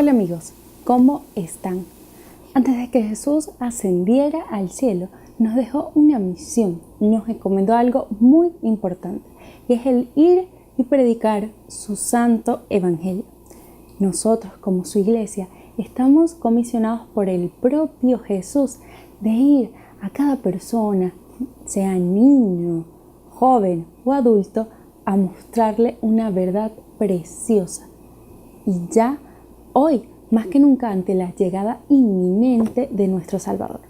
Hola amigos, ¿cómo están? Antes de que Jesús ascendiera al cielo, nos dejó una misión, nos encomendó algo muy importante, y es el ir y predicar su santo evangelio. Nosotros, como su iglesia, estamos comisionados por el propio Jesús de ir a cada persona, sea niño, joven o adulto, a mostrarle una verdad preciosa. Y ya hoy, más que nunca, ante la llegada inminente de nuestro Salvador,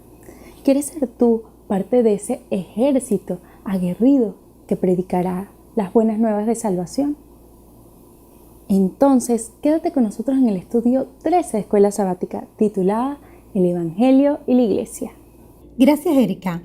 ¿quieres ser tú parte de ese ejército aguerrido que predicará las buenas nuevas de salvación? Entonces, quédate con nosotros en el estudio 13 de Escuela Sabática, titulada El Evangelio y la Iglesia. Gracias, Erika.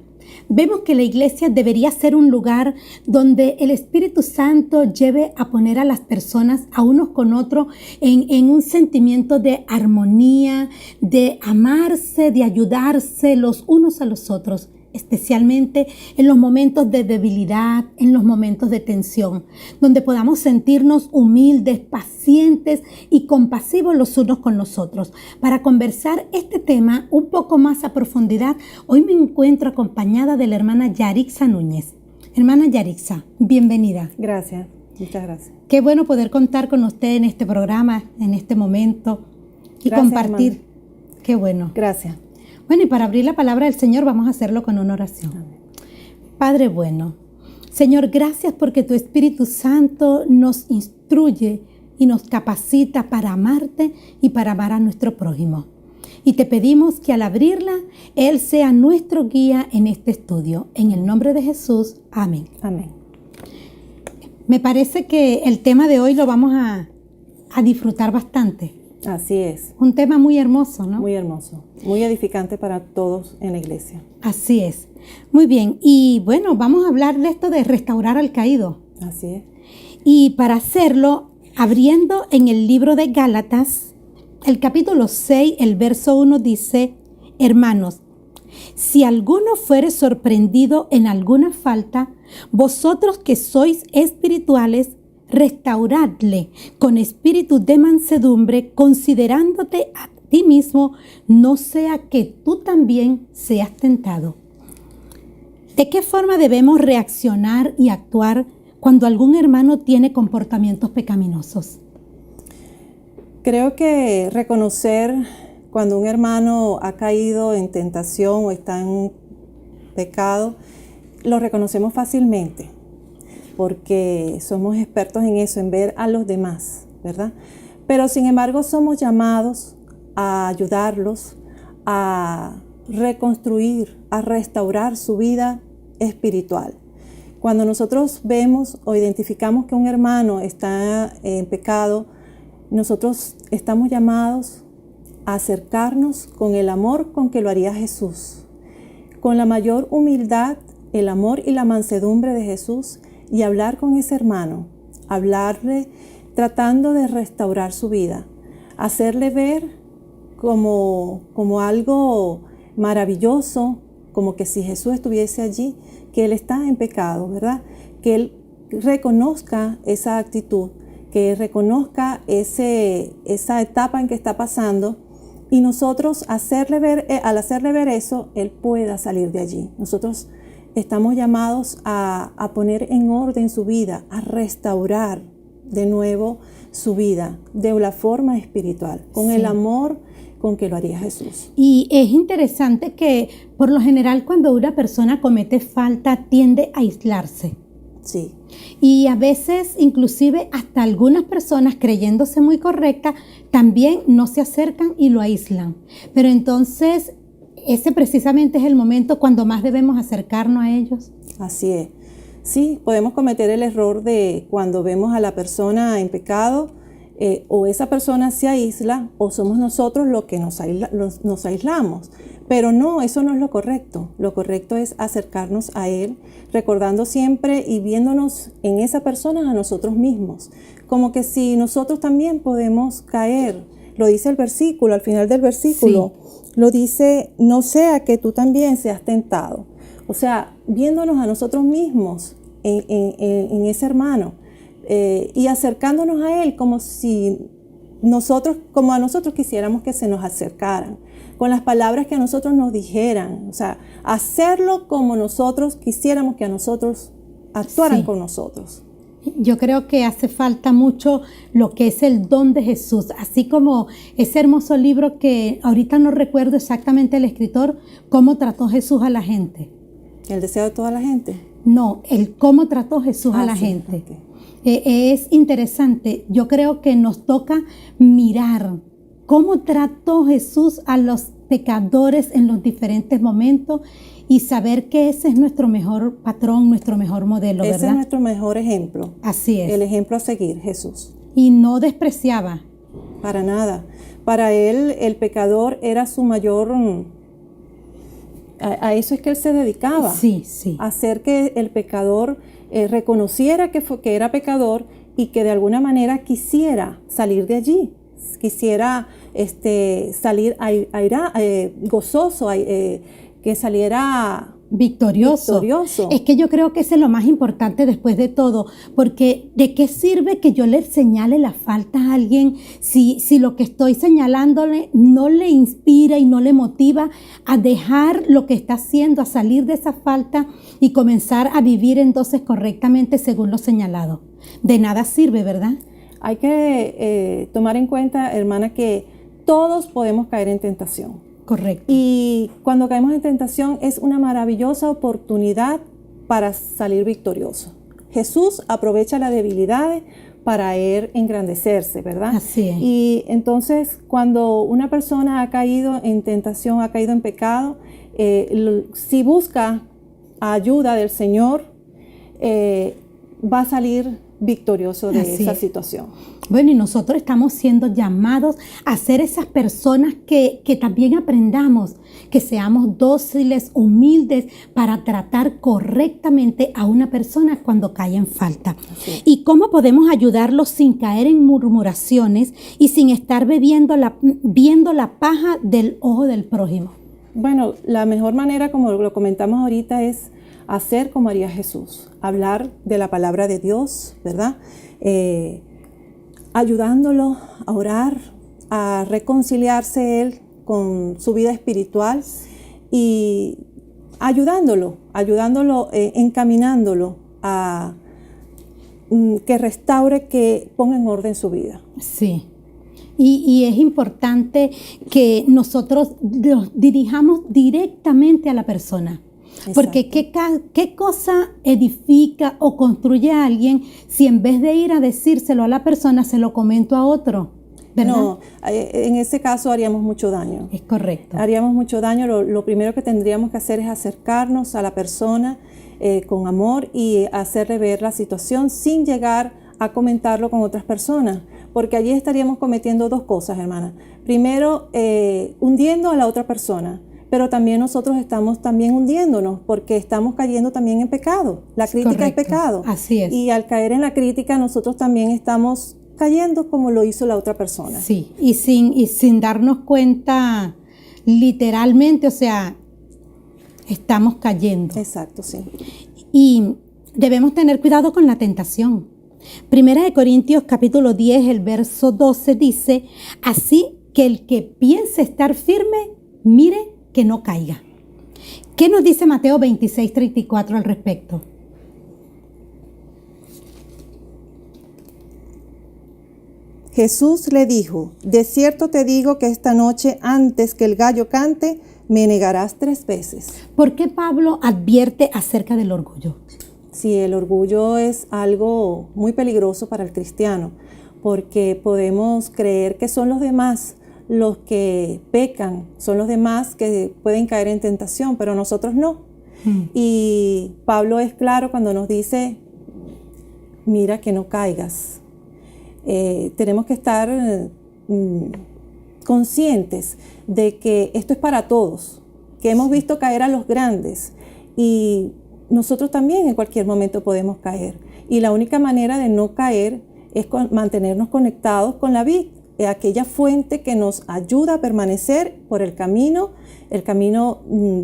Vemos que la iglesia debería ser un lugar donde el Espíritu Santo lleve a poner a las personas, a unos con otros, en un sentimiento de armonía, de amarse, de ayudarse los unos a los otros, especialmente en los momentos de debilidad, en los momentos de tensión, donde podamos sentirnos humildes, pacientes y compasivos los unos con los otros. Para conversar este tema un poco más a profundidad, hoy me encuentro acompañada de la hermana Yarixa Núñez. Hermana Yarixa, bienvenida. Gracias, muchas gracias. Qué bueno poder contar con usted en este programa, en este momento y Gracias, compartir. Hermana. Qué bueno. Gracias. Bueno, y para abrir la palabra del Señor vamos a hacerlo con una oración. Amén. Padre bueno, Señor, gracias porque tu Espíritu Santo nos instruye y nos capacita para amarte y para amar a nuestro prójimo. Y te pedimos que al abrirla, Él sea nuestro guía en este estudio. En el nombre de Jesús, amén. Amén. Me parece que el tema de hoy lo vamos a disfrutar bastante. Así es. Un tema muy hermoso, ¿no? Muy hermoso, muy edificante para todos en la iglesia. Así es. Muy bien. Y bueno, vamos a hablar de esto de restaurar al caído. Así es. Y para hacerlo, abriendo en el libro de Gálatas, el capítulo 6, el verso 1 dice: Hermanos, si alguno fuere sorprendido en alguna falta, vosotros que sois espirituales, restauradle con espíritu de mansedumbre, considerándote a ti mismo, no sea que tú también seas tentado. ¿De qué forma debemos reaccionar y actuar cuando algún hermano tiene comportamientos pecaminosos? Creo que reconocer cuando un hermano ha caído en tentación o está en pecado, lo reconocemos fácilmente, porque somos expertos en eso, en ver a los demás, ¿verdad? Pero sin embargo somos llamados a ayudarlos, a reconstruir, a restaurar su vida espiritual. Cuando nosotros vemos o identificamos que un hermano está en pecado, nosotros estamos llamados a acercarnos con el amor con que lo haría Jesús, con la mayor humildad, el amor y la mansedumbre de Jesús, y hablar con ese hermano, hablarle tratando de restaurar su vida, hacerle ver como algo maravilloso, como que si Jesús estuviese allí, que Él está en pecado, ¿verdad? Que Él reconozca esa actitud, que reconozca esa etapa en que está pasando, y nosotros al hacerle ver eso, Él pueda salir de allí. Nosotros estamos llamados a poner en orden su vida, a restaurar de nuevo su vida de la forma espiritual, con el amor con que lo haría Jesús. Y es interesante que por lo general cuando una persona comete falta tiende a aislarse. Sí. Y a veces inclusive hasta algunas personas, creyéndose muy correctas, también no se acercan y lo aíslan. Pero entonces ese precisamente es el momento cuando más debemos acercarnos a ellos. Así es. Sí, podemos cometer el error de cuando vemos a la persona en pecado, o esa persona se aísla, o somos nosotros los que nos aislamos. Pero no, eso no es lo correcto. Lo correcto es acercarnos a Él, recordando siempre y viéndonos en esa persona a nosotros mismos. Como que si nosotros también podemos caer. Lo dice el versículo, al final del versículo. Sí. Lo dice: no sea que tú también seas tentado. O sea, viéndonos a nosotros mismos en ese hermano, y acercándonos a Él como si como a nosotros quisiéramos que se nos acercaran, con las palabras que a nosotros nos dijeran, o sea, hacerlo como nosotros quisiéramos que a nosotros actuaran con nosotros. Yo creo que hace falta mucho lo que es el don de Jesús, así como ese hermoso libro que ahorita no recuerdo exactamente el escritor, cómo trató Jesús a la gente. ¿El deseo de toda la gente? No, el cómo trató Jesús a la gente. Okay. Es interesante. Yo creo que nos toca mirar cómo trató Jesús a los pecadores en los diferentes momentos y saber que ese es nuestro mejor patrón, nuestro mejor modelo, ¿verdad? Ese es nuestro mejor ejemplo. Así es. El ejemplo a seguir, Jesús. Y no despreciaba. Para nada. Para él, el pecador era su mayor... A eso es que él se dedicaba. Sí, sí. A hacer que el pecador reconociera que era pecador y que de alguna manera quisiera salir de allí. Quisiera salir gozoso, que saliera victorioso. Es que yo creo que eso es lo más importante después de todo, porque ¿de qué sirve que yo le señale la falta a alguien si lo que estoy señalándole no le inspira y no le motiva a dejar lo que está haciendo, a salir de esa falta y comenzar a vivir entonces correctamente según lo señalado? De nada sirve, ¿verdad? Hay que tomar en cuenta, hermana, que todos podemos caer en tentación. Correcto. Y cuando caemos en tentación es una maravillosa oportunidad para salir victorioso. Jesús aprovecha las debilidades para él engrandecerse, ¿verdad? Así es. Y entonces cuando una persona ha caído en tentación, ha caído en pecado, si busca ayuda del Señor, va a salir victorioso de esa situación. Bueno, y nosotros estamos siendo llamados a ser esas personas que también aprendamos, que seamos dóciles, humildes para tratar correctamente a una persona cuando cae en falta. Sí. ¿Y cómo podemos ayudarlos sin caer en murmuraciones y sin estar viendo la paja del ojo del prójimo? Bueno, la mejor manera, como lo comentamos ahorita, es hacer como haría Jesús, hablar de la palabra de Dios, ¿verdad? Ayudándolo a orar, a reconciliarse él con su vida espiritual y ayudándolo, encaminándolo a que restaure, que ponga en orden su vida. Sí. Y es importante que nosotros nos dirijamos directamente a la persona. Exacto. Porque ¿qué cosa edifica o construye a alguien si en vez de ir a decírselo a la persona se lo comento a otro? ¿Verdad? No, en ese caso haríamos mucho daño. Es correcto. Haríamos mucho daño. Lo primero que tendríamos que hacer es acercarnos a la persona con amor y hacerle ver la situación sin llegar a comentarlo con otras personas. Porque allí estaríamos cometiendo dos cosas, hermana. Primero, hundiendo a la otra persona. Pero también nosotros estamos también hundiéndonos porque estamos cayendo también en pecado. La crítica Correcto. es pecado. Así es. Y al caer en la crítica nosotros también estamos cayendo como lo hizo la otra persona. Sí, y sin darnos cuenta literalmente, o sea, estamos cayendo. Exacto, sí. Y debemos tener cuidado con la tentación. Primera de Corintios capítulo 10, el verso 12 dice, así que el que piense estar firme, mire que no caiga. ¿Qué nos dice Mateo 26, 34 al respecto? Jesús le dijo, de cierto te digo que esta noche antes que el gallo cante, me negarás 3 veces. ¿Por qué Pablo advierte acerca del orgullo? Sí, el orgullo es algo muy peligroso para el cristiano, porque podemos creer que son los demás los que pecan, son los demás que pueden caer en tentación, pero nosotros no. Y Pablo es claro cuando nos dice, mira que no caigas. Tenemos que estar conscientes de que esto es para todos, que hemos visto caer a los grandes y nosotros también en cualquier momento podemos caer. Y la única manera de no caer es mantenernos conectados con la vid, aquella fuente que nos ayuda a permanecer por el camino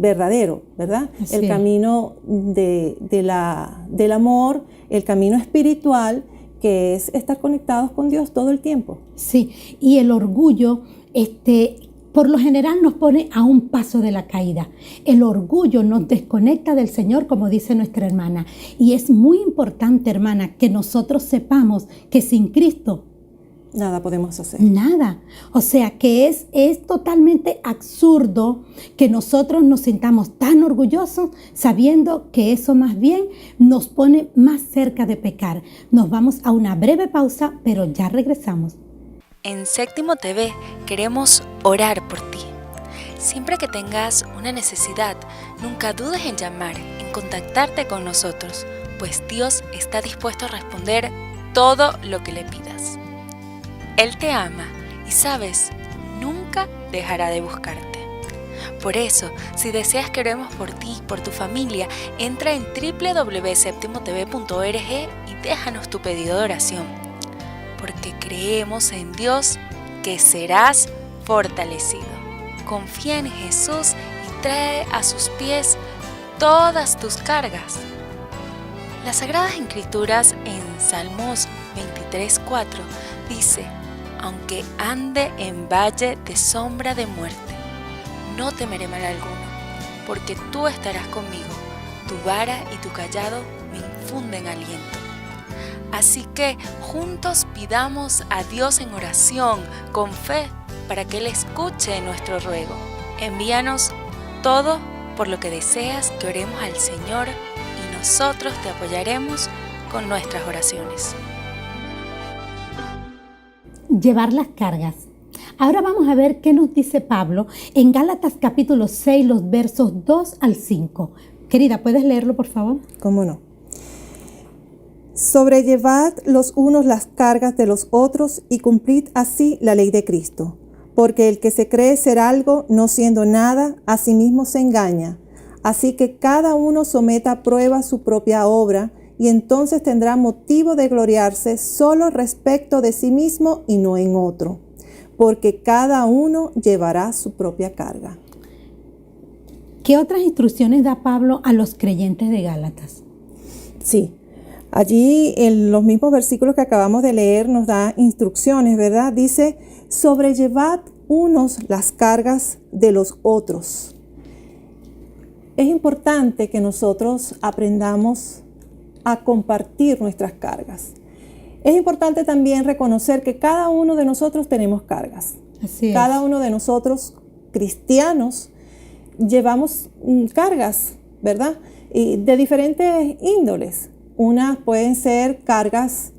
verdadero, ¿verdad? Así el es. camino del amor, el camino espiritual que es estar conectados con Dios todo el tiempo. Sí, y el orgullo, por lo general nos pone a un paso de la caída. El orgullo nos desconecta del Señor, como dice nuestra hermana. Y es muy importante, hermana, que nosotros sepamos que sin Cristo nada podemos hacer. Nada. O sea que es totalmente absurdo que nosotros nos sintamos tan orgullosos sabiendo que eso más bien nos pone más cerca de pecar. Nos vamos a una breve pausa, pero ya regresamos. En Séptimo TV queremos orar por ti. Siempre que tengas una necesidad, nunca dudes en llamar, en contactarte con nosotros, pues Dios está dispuesto a responder todo lo que le pidas. Él te ama y, sabes, nunca dejará de buscarte. Por eso, si deseas que oremos por ti y por tu familia, entra en www.septimotv.org y déjanos tu pedido de oración. Porque creemos en Dios que serás fortalecido. Confía en Jesús y trae a sus pies todas tus cargas. Las Sagradas Escrituras en Salmos 23:4 dice: aunque ande en valle de sombra de muerte, no temeré mal alguno, porque tú estarás conmigo, tu vara y tu cayado me infunden aliento. Así que juntos pidamos a Dios en oración, con fe, para que Él escuche nuestro ruego. Envíanos todo por lo que deseas que oremos al Señor y nosotros te apoyaremos con nuestras oraciones. Llevar las cargas. Ahora vamos a ver qué nos dice Pablo en Gálatas capítulo 6, los versos 2 al 5. Querida, ¿puedes leerlo, por favor? ¿Cómo no? Sobrellevad los unos las cargas de los otros y cumplid así la ley de Cristo. Porque el que se cree ser algo, no siendo nada, a sí mismo se engaña. Así que cada uno someta a prueba su propia obra, y entonces tendrá motivo de gloriarse solo respecto de sí mismo y no en otro, porque cada uno llevará su propia carga. ¿Qué otras instrucciones da Pablo a los creyentes de Gálatas? Sí, allí en los mismos versículos que acabamos de leer nos da instrucciones, ¿verdad? Dice: sobrellevad unos las cargas de los otros. Es importante que nosotros aprendamos a compartir nuestras cargas. Es importante también reconocer que cada uno de nosotros tenemos cargas. Así es. Cada uno de nosotros, cristianos, llevamos cargas, ¿verdad? Y de diferentes índoles. Unas pueden ser cargas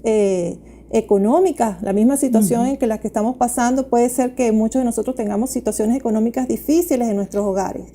económicas. La misma situación en que las que estamos pasando, puede ser que muchos de nosotros tengamos situaciones económicas difíciles en nuestros hogares.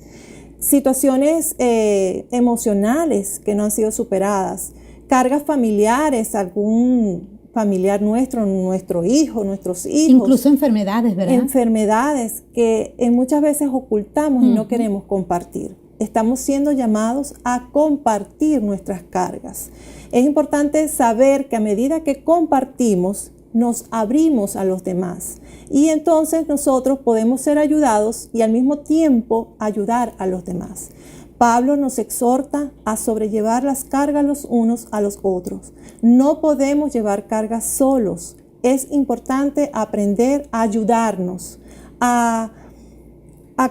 Situaciones emocionales que no han sido superadas. Cargas familiares, algún familiar nuestro, nuestro hijo, nuestros hijos. Incluso enfermedades, ¿verdad? Enfermedades que muchas veces ocultamos y no queremos compartir. Estamos siendo llamados a compartir nuestras cargas. Es importante saber que a medida que compartimos, nos abrimos a los demás. Y entonces nosotros podemos ser ayudados y al mismo tiempo ayudar a los demás. Pablo nos exhorta a sobrellevar las cargas los unos a los otros. No podemos llevar cargas solos. Es importante aprender a ayudarnos, a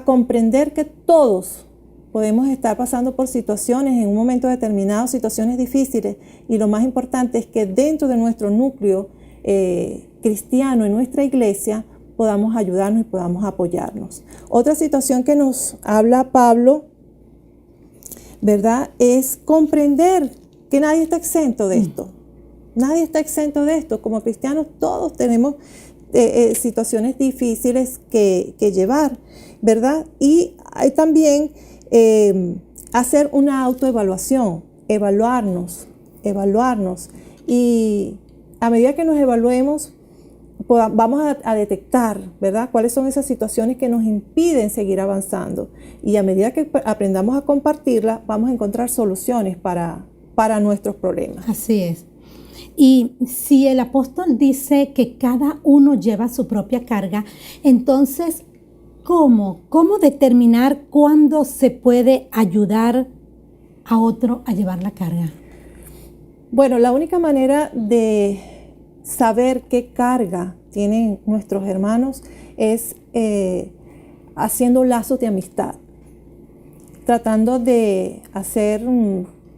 comprender que todos podemos estar pasando por situaciones en un momento determinado, situaciones difíciles, y lo más importante es que dentro de nuestro núcleo cristiano, en nuestra iglesia, podamos ayudarnos y podamos apoyarnos. Otra situación que nos habla Pablo, ¿verdad?, es comprender que nadie está exento de esto. Nadie está exento de esto. Como cristianos todos tenemos situaciones difíciles que llevar, ¿verdad? Y hay también hacer una autoevaluación, evaluarnos. Y a medida que nos evaluemos, vamos a detectar, ¿verdad?, cuáles son esas situaciones que nos impiden seguir avanzando. Y a medida que aprendamos a compartirlas, vamos a encontrar soluciones para nuestros problemas. Así es. Y si el apóstol dice que cada uno lleva su propia carga, entonces, ¿cómo determinar cuándo se puede ayudar a otro a llevar la carga? Bueno, la única manera de saber qué carga tienen nuestros hermanos es haciendo lazos de amistad, tratando de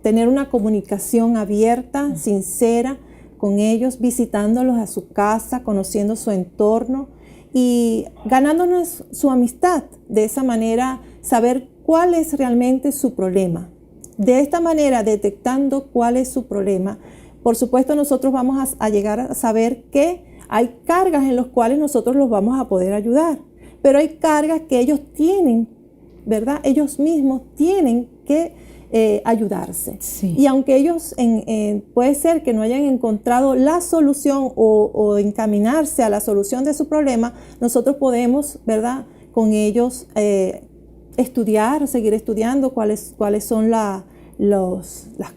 tener una comunicación abierta, sincera con ellos, visitándolos a su casa, conociendo su entorno y ganándonos su amistad. De esa manera, saber cuál es realmente su problema. De esta manera, detectando cuál es su problema, por supuesto nosotros vamos a llegar a saber que hay cargas en las cuales nosotros los vamos a poder ayudar, pero hay cargas que ellos tienen, ¿verdad? Ellos mismos tienen que ayudarse. Sí. Y aunque ellos puede ser que no hayan encontrado la solución o encaminarse a la solución de su problema, nosotros podemos, ¿verdad?, con ellos estudiar, seguir estudiando cuáles son las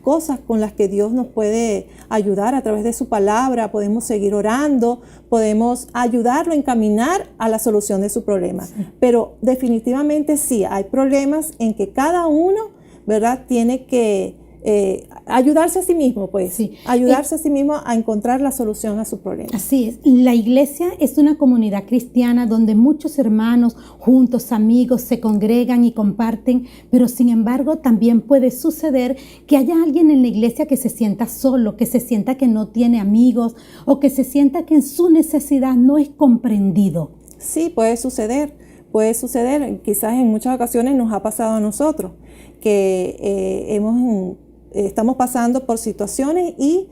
cosas con las que Dios nos puede ayudar a través de su palabra. Podemos seguir orando, podemos ayudarlo a encaminar a la solución de su problema. Sí. Pero definitivamente sí, hay problemas en que cada uno, ¿verdad?, tiene que ayudarse a sí mismo, pues, sí. Ayudarse a sí mismo a encontrar la solución a su problema. Así es. La iglesia es una comunidad cristiana donde muchos hermanos, juntos, amigos, se congregan y comparten, pero sin embargo también puede suceder que haya alguien en la iglesia que se sienta solo, que se sienta que no tiene amigos o que se sienta que en su necesidad no es comprendido. Sí, puede suceder. Quizás en muchas ocasiones nos ha pasado a nosotros que estamos pasando por situaciones y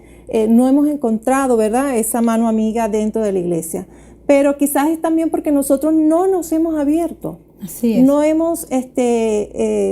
no hemos encontrado, ¿verdad?, esa mano amiga dentro de la iglesia. Pero quizás es también porque nosotros no nos hemos abierto. Así es. No hemos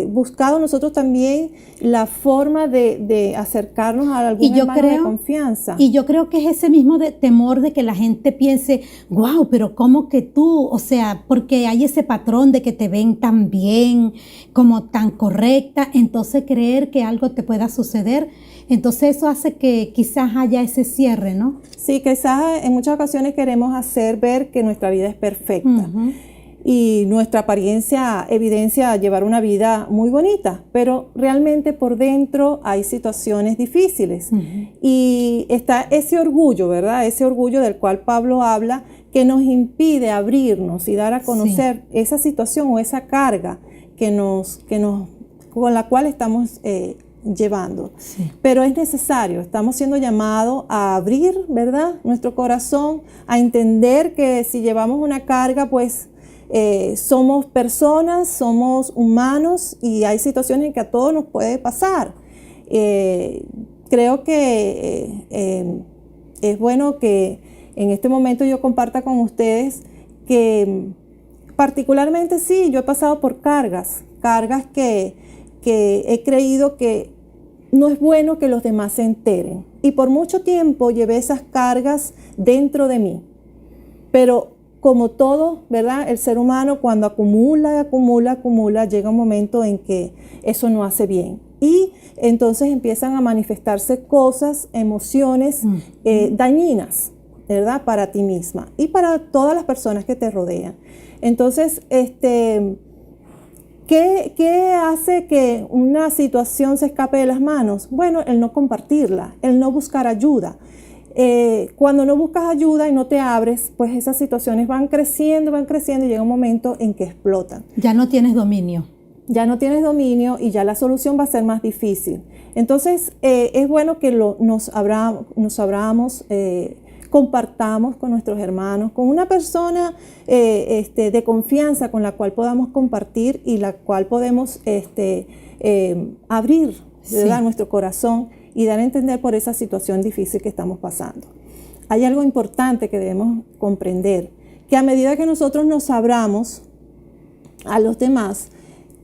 buscado nosotros también la forma de acercarnos a algún hermano de confianza. Y yo creo que es ese mismo temor de que la gente piense, wow, pero ¿cómo que tú? O sea, porque hay ese patrón de que te ven tan bien, como tan correcta, entonces creer que algo te pueda suceder. Entonces eso hace que quizás haya ese cierre, ¿no? Sí, quizás en muchas ocasiones queremos hacer ver que nuestra vida es perfecta. Uh-huh. Y nuestra apariencia evidencia llevar una vida muy bonita, pero realmente por dentro hay situaciones difíciles. Uh-huh. Y está ese orgullo, ¿verdad? Ese orgullo del cual Pablo habla, que nos impide abrirnos y dar a conocer esa situación o esa carga con la cual estamos llevando. Sí. Pero es necesario, estamos siendo llamados a abrir, ¿verdad?, nuestro corazón, a entender que si llevamos una carga, pues somos personas, somos humanos y hay situaciones en que a todos nos puede pasar. Creo que es bueno que en este momento yo comparta con ustedes que particularmente sí, yo he pasado por cargas que he creído que no es bueno que los demás se enteren. Y por mucho tiempo llevé esas cargas dentro de mí. Pero como todo, ¿verdad?, el ser humano cuando acumula, llega un momento en que eso no hace bien. Y entonces empiezan a manifestarse cosas, emociones dañinas, ¿verdad?, para ti misma y para todas las personas que te rodean. Entonces, ¿qué hace que una situación se escape de las manos? Bueno, el no compartirla, el no buscar ayuda. Cuando no buscas ayuda y no te abres, pues esas situaciones van creciendo y llega un momento en que explotan. Ya no tienes dominio. Ya no tienes dominio y ya la solución va a ser más difícil. Entonces, es bueno que nos abramos, compartamos con nuestros hermanos, con una persona de confianza con la cual podamos compartir y la cual podemos abrir, ¿verdad?, nuestro corazón y dar a entender por esa situación difícil que estamos pasando. Hay algo importante que debemos comprender, que a medida que nosotros nos abramos a los demás,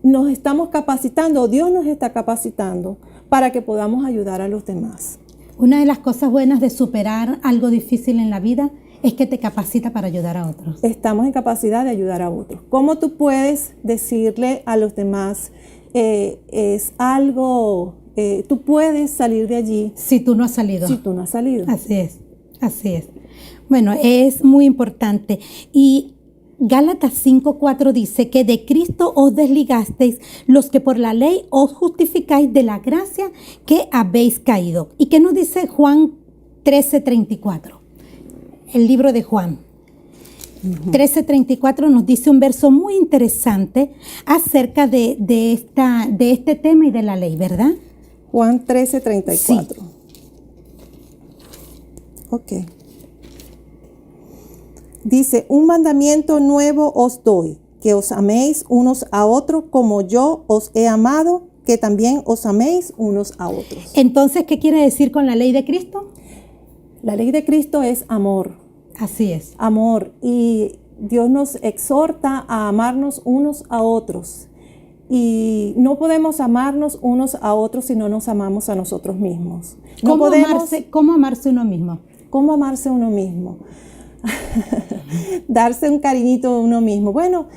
nos estamos capacitando, Dios nos está capacitando para que podamos ayudar a los demás. Una de las cosas buenas de superar algo difícil en la vida es que te capacita para ayudar a otros. Estamos en capacidad de ayudar a otros. ¿Cómo tú puedes decirle a los demás es algo... tú puedes salir de allí. Si tú no has salido. Si tú no has salido. Así es. Bueno, es muy importante. Y Gálatas 5:4 dice que de Cristo os desligasteis los que por la ley os justificáis de la gracia que habéis caído. ¿Y qué nos dice Juan 13:34? el libro de Juan. 13:34 nos dice un verso muy interesante acerca de este tema y de la ley, ¿verdad? Juan 13:34. Sí. Ok. Dice, un mandamiento nuevo os doy, que os améis unos a otros como yo os he amado, que también os améis unos a otros. Entonces, ¿qué quiere decir con la ley de Cristo? La ley de Cristo es amor. Así es. Amor. Y Dios nos exhorta a amarnos unos a otros. Y no podemos amarnos unos a otros si no nos amamos a nosotros mismos. ¿Cómo amarse uno mismo? ¿Cómo amarse uno mismo? Darse un cariñito a uno mismo. Bueno,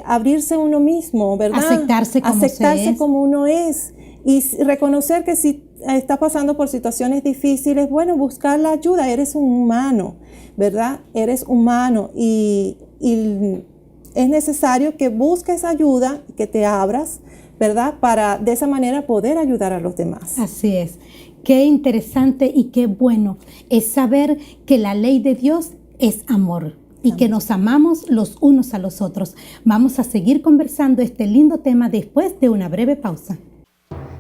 abrirse a uno mismo, ¿verdad? Aceptarse como uno es. Y reconocer que si estás pasando por situaciones difíciles, bueno, buscar la ayuda. Eres un humano, ¿verdad? Eres humano y es necesario que busques ayuda, que te abras, ¿verdad? Para de esa manera poder ayudar a los demás. Así es. Qué interesante y qué bueno es saber que la ley de Dios es amor y que nos amamos los unos a los otros. Vamos a seguir conversando este lindo tema después de una breve pausa.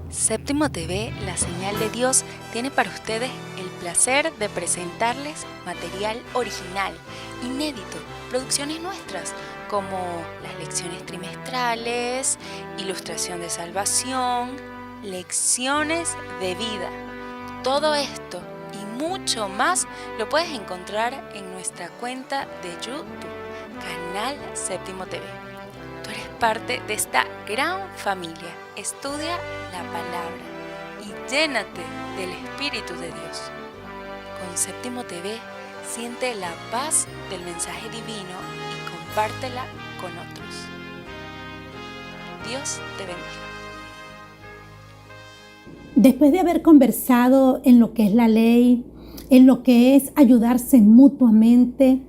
Séptimo TV, la señal de Dios, tiene para ustedes el placer de presentarles material original, inédito, producciones nuestras, como las lecciones trimestrales, ilustración de salvación, lecciones de vida. Todo esto y mucho más lo puedes encontrar en nuestra cuenta de YouTube, Canal Séptimo TV. Tú eres parte de esta gran familia. Estudia la palabra y llénate del Espíritu de Dios. Con Séptimo TV, siente la paz del mensaje divino y compártela con otros. Dios te bendiga. Después de haber conversado en lo que es la ley, en lo que es ayudarse mutuamente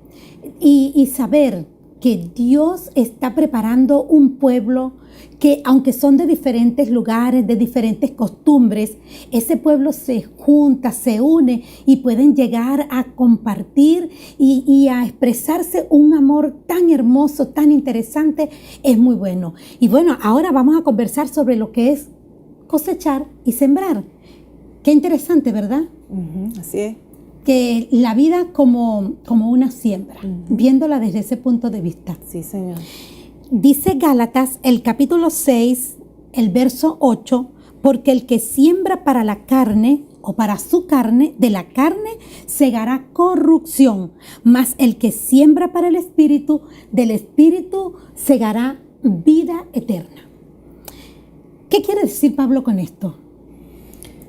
y saber que Dios está preparando un pueblo que, aunque son de diferentes lugares, de diferentes costumbres, ese pueblo se junta, se une y pueden llegar a compartir y a expresarse un amor tan hermoso, tan interesante, es muy bueno. Y bueno, ahora vamos a conversar sobre lo que es cosechar y sembrar. Qué interesante, ¿verdad? Así es. Que la vida como una siembra, viéndola desde ese punto de vista. Sí, Señor. Dice Gálatas, el capítulo 6, el verso 8, porque el que siembra para la carne o para su carne, de la carne segará corrupción, mas el que siembra para el espíritu, del espíritu segará vida eterna. ¿Qué quiere decir Pablo con esto?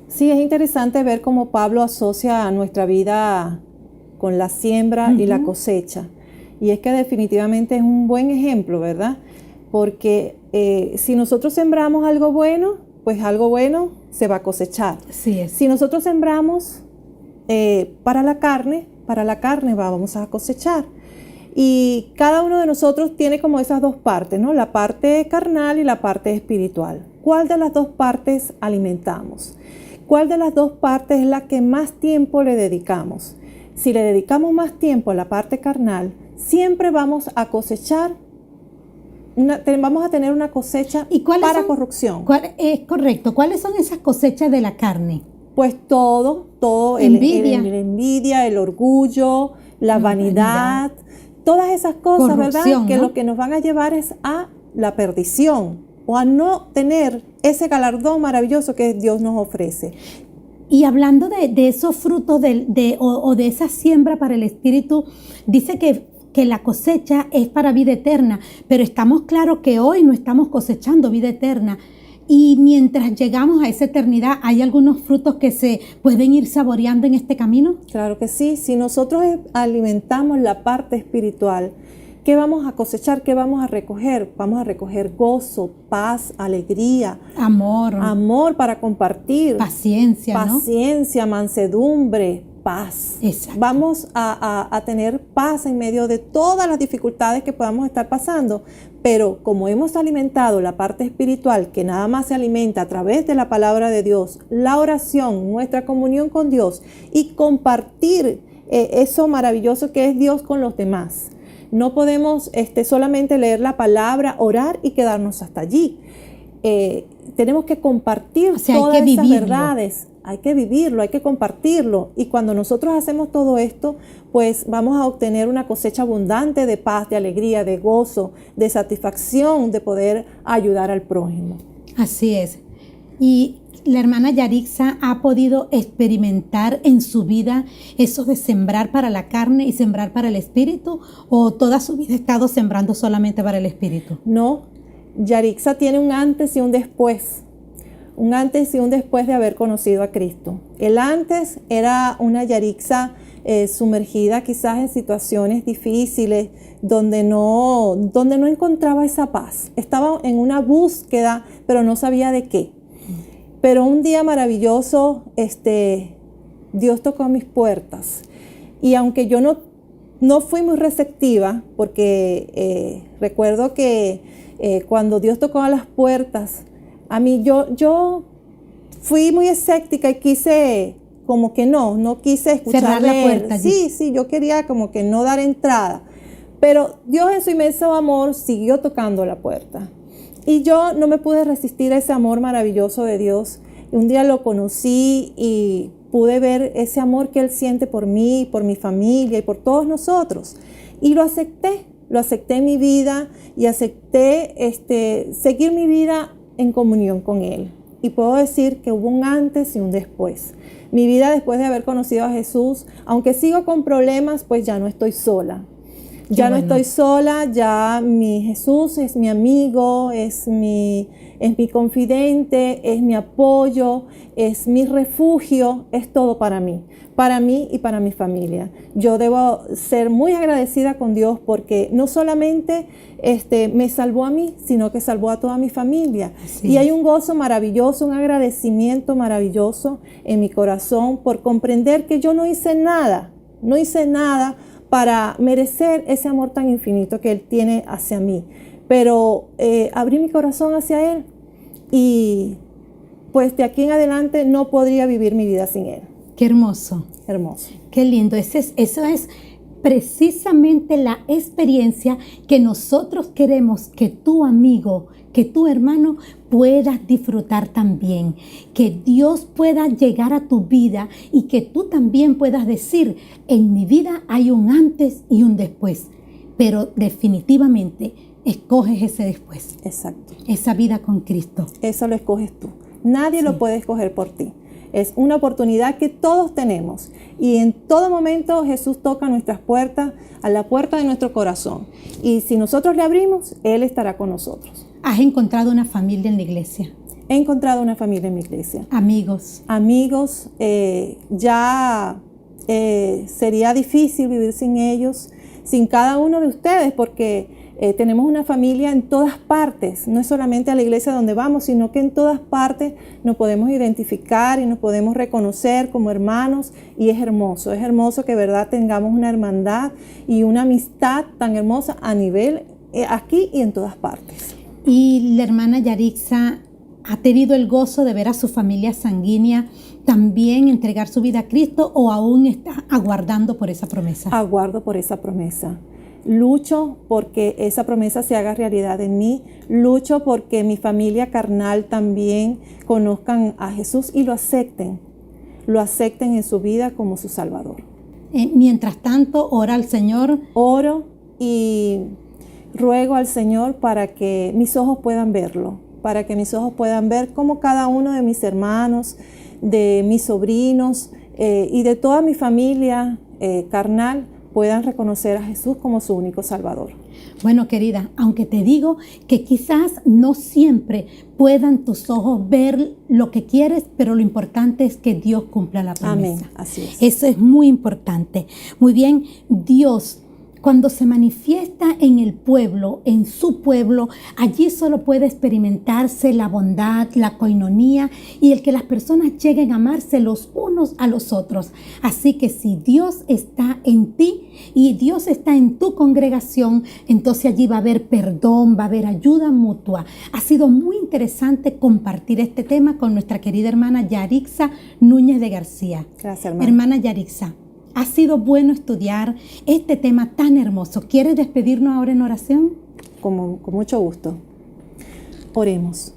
Sí, es interesante ver cómo Pablo asocia a nuestra vida con la siembra y la cosecha. Y es que definitivamente es un buen ejemplo, ¿verdad? Porque si nosotros sembramos algo bueno, pues algo bueno se va a cosechar. Así es. Si nosotros sembramos para la carne vamos a cosechar. Y cada uno de nosotros tiene como esas dos partes, ¿no? La parte carnal y la parte espiritual. ¿Cuál de las dos partes alimentamos? ¿Cuál de las dos partes es la que más tiempo le dedicamos? Si le dedicamos más tiempo a la parte carnal, siempre vamos a cosechar, vamos a tener una cosecha para corrupción. Es correcto. ¿Cuáles son esas cosechas de la carne? Pues todo, envidia, el orgullo, la vanidad, todas esas cosas, ¿verdad? Que lo que nos van a llevar es a la perdición o a no tener ese galardón maravilloso que Dios nos ofrece. Y hablando de esos frutos o de esa siembra para el espíritu, dice que la cosecha es para vida eterna, pero estamos claros que hoy no estamos cosechando vida eterna. Y mientras llegamos a esa eternidad, ¿hay algunos frutos que se pueden ir saboreando en este camino? Claro que sí. Si nosotros alimentamos la parte espiritual, ¿qué vamos a cosechar? ¿Qué vamos a recoger? Vamos a recoger gozo, paz, alegría. Amor para compartir. Paciencia, mansedumbre, paz. Exacto. Vamos a tener paz en medio de todas las dificultades que podamos estar pasando. Pero como hemos alimentado la parte espiritual, que nada más se alimenta a través de la palabra de Dios, la oración, nuestra comunión con Dios y compartir eso maravilloso que es Dios con los demás. No podemos solamente leer la palabra, orar y quedarnos hasta allí. Tenemos que compartir todas esas verdades. Hay que vivirlo, hay que compartirlo. Y cuando nosotros hacemos todo esto, pues vamos a obtener una cosecha abundante de paz, de alegría, de gozo, de satisfacción, de poder ayudar al prójimo. Así es. Y la hermana Yarixa ha podido experimentar en su vida eso de sembrar para la carne y sembrar para el espíritu, ¿o toda su vida ha estado sembrando solamente para el espíritu? No, Yarixa tiene un antes y un después. Un antes y un después de haber conocido a Cristo. El antes era una Yarixa sumergida quizás en situaciones difíciles, donde no encontraba esa paz. Estaba en una búsqueda, pero no sabía de qué. Pero un día maravilloso, Dios tocó mis puertas. Y aunque yo no fui muy receptiva, porque recuerdo que cuando Dios tocó a las puertas, a mí yo fui muy escéptica y quise como que no quise escuchar. Cerrar la puerta allí. Sí, yo quería como que no dar entrada. Pero Dios en su inmenso amor siguió tocando la puerta. Y yo no me pude resistir a ese amor maravilloso de Dios. Y un día lo conocí y pude ver ese amor que Él siente por mí, por mi familia y por todos nosotros. Y lo acepté en mi vida y acepté seguir mi vida en comunión con Él. Y puedo decir que hubo un antes y un después. Mi vida después de haber conocido a Jesús, aunque sigo con problemas, pues ya no estoy sola. Ya no estoy sola, ya mi Jesús es mi amigo, es mi confidente, es mi apoyo, es mi refugio, es todo para mí y para mi familia. Yo debo ser muy agradecida con Dios porque no solamente me salvó a mí, sino que salvó a toda mi familia. Sí. Y hay un gozo maravilloso, un agradecimiento maravilloso en mi corazón por comprender que yo no hice nada para merecer ese amor tan infinito que Él tiene hacia mí. Pero abrí mi corazón hacia Él y pues de aquí en adelante no podría vivir mi vida sin Él. Qué hermoso. Hermoso. Qué lindo. Eso es precisamente la experiencia que nosotros queremos que tu amigo, que tu hermano puedas disfrutar también, que Dios pueda llegar a tu vida y que tú también puedas decir, en mi vida hay un antes y un después, pero definitivamente escoges ese después. Exacto. Esa vida con Cristo. Eso lo escoges tú. Nadie lo puede escoger por ti. Es una oportunidad que todos tenemos y en todo momento Jesús toca nuestras puertas, a la puerta de nuestro corazón. Y si nosotros le abrimos, Él estará con nosotros. ¿Has encontrado una familia en la iglesia? He encontrado una familia en mi iglesia. Amigos. Amigos, sería difícil vivir sin ellos, sin cada uno de ustedes, porque tenemos una familia en todas partes, no es solamente a la iglesia donde vamos, sino que en todas partes nos podemos identificar y nos podemos reconocer como hermanos, y es hermoso que verdad tengamos una hermandad y una amistad tan hermosa a nivel aquí y en todas partes. Y la hermana Yarixa ha tenido el gozo de ver a su familia sanguínea también entregar su vida a Cristo, o aún está aguardando por esa promesa. Aguardo por esa promesa. Lucho porque esa promesa se haga realidad en mí. Lucho porque mi familia carnal también conozcan a Jesús y lo acepten en su vida como su Salvador. Mientras tanto, ora al Señor. Oro y ruego al Señor para que mis ojos puedan verlo, para que mis ojos puedan ver cómo cada uno de mis hermanos, de mis sobrinos y de toda mi familia carnal puedan reconocer a Jesús como su único Salvador. Bueno, querida, aunque te digo que quizás no siempre puedan tus ojos ver lo que quieres, pero lo importante es que Dios cumpla la promesa. Amén, así es. Eso es muy importante. Muy bien, Dios, cuando se manifiesta en el pueblo, en su pueblo, allí solo puede experimentarse la bondad, la coinonía y el que las personas lleguen a amarse los unos a los otros. Así que si Dios está en ti y Dios está en tu congregación, entonces allí va a haber perdón, va a haber ayuda mutua. Ha sido muy interesante compartir este tema con nuestra querida hermana Yarixa Núñez de García. Gracias, hermana. Hermana Yarixa, Ha sido bueno estudiar este tema tan hermoso. ¿Quieres despedirnos ahora en oración? Con mucho gusto. Oremos.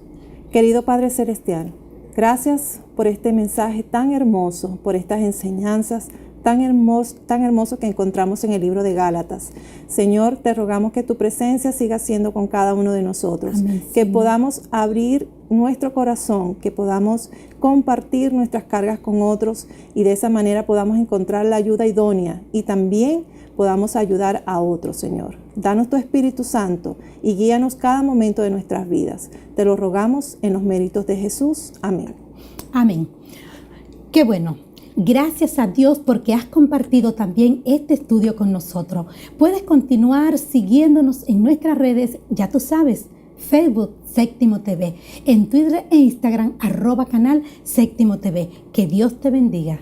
Querido Padre Celestial, gracias por este mensaje tan hermoso, por estas enseñanzas tan hermoso que encontramos en el libro de Gálatas. Señor, te rogamos que tu presencia siga siendo con cada uno de nosotros. Amén, que Señor. podamos abrir nuestro corazón, que podamos compartir nuestras cargas con otros y de esa manera podamos encontrar la ayuda idónea y también podamos ayudar a otros, Señor. Danos tu Espíritu Santo y guíanos cada momento de nuestras vidas. Te lo rogamos en los méritos de Jesús. Amén. Amén. Qué bueno. Gracias a Dios porque has compartido también este estudio con nosotros. Puedes continuar siguiéndonos en nuestras redes, ya tú sabes, Facebook Séptimo TV, en Twitter e Instagram @canal Séptimo TV. Que Dios te bendiga.